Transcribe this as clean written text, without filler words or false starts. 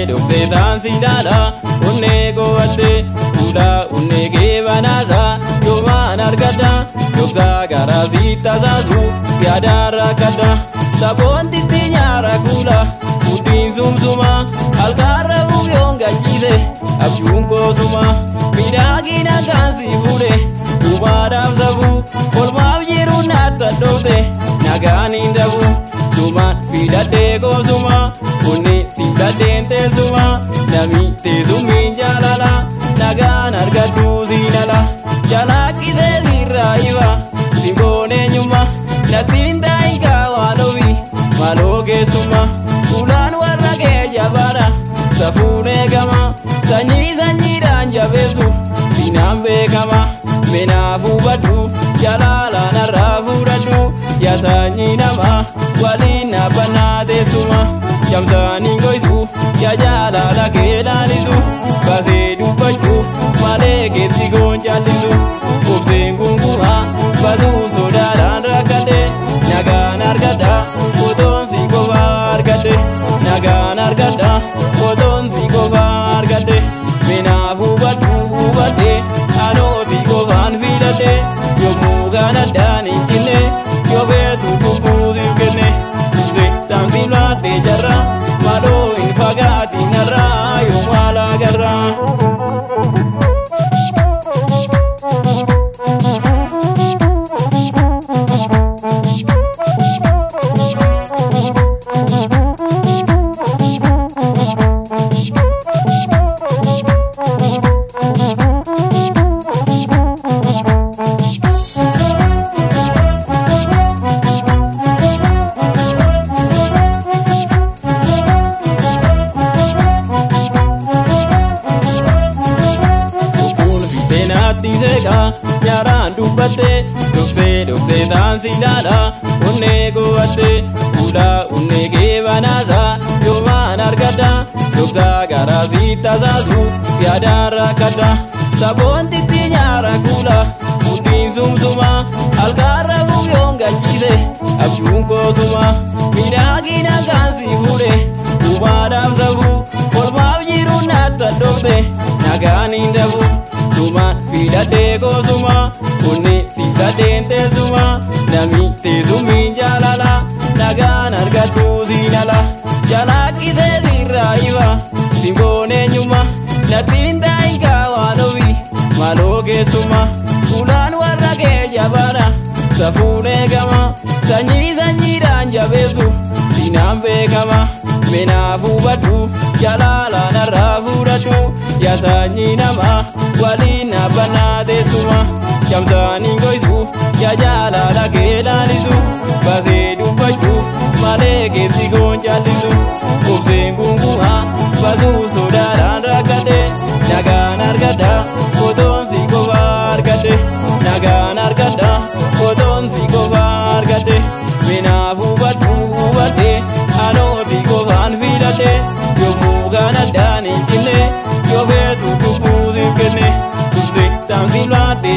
Dokse dansi dala unne goate ula unne ge banaza yoman argada doksa garasi tazazu yada rakada sabonti tinyara kula udin sumsuma algarra uyonga jize abjunko suma midagina gansi fure ubada sabu kolma yiru nata dote nagani ndabu suma fidate ko suma unne dente suma nami tezumi jalala nagan argadu zinala jalaki se diraiva simbone nyuma natinda ingawalovi maloge suma ulan warage jabara safune gama sanyi danjabezu sinambe kama menafu badu jalala narafu radu ya sanyi nama walina banade suma Jamsani goisu ya jala la kelanisu base du pachu male ke sigon jalisu obsengunguha basu sodara rakade naga nargada kodon sigo vargade naga nargada kodon sigo vargade menafu bade anoti go van vilade yo mugana dani kine yo vetu kubuzi kene Tanzila de jarra, malo infagati narra, yo mala garra. Yaran dubate dokse dansi dala unne goate ula unne ge banaza yoman argada doksa garasi tazazu yada rakada sabonti tinyara kula udin sumsuma algarra uyonga jize abjunko suma midagina gansi fure ubada sabu kolma yiru nata dote nagani ndabu suma fidate ko suma unne fidate suma nami tezumi jalala nagan argadu zinala jalaki se diraiva simbone nyuma natinda ingawanovi maloge suma ulan warage jabara safune gama sanyi danjabezu sinambe kama menafu badu jalala narafu radu ya sanyi nama walina banade suma jamsani goisu ya jala la kelanisu base du pachu male ke sigon jalisu obsengunguha basu sodara rakade naga nargada kodon sigo vargade naga nargada kodon sigo vargade menafu bade anoti go van vilade yo mugana dani kine yo vetu kubuzi kene Tanzila de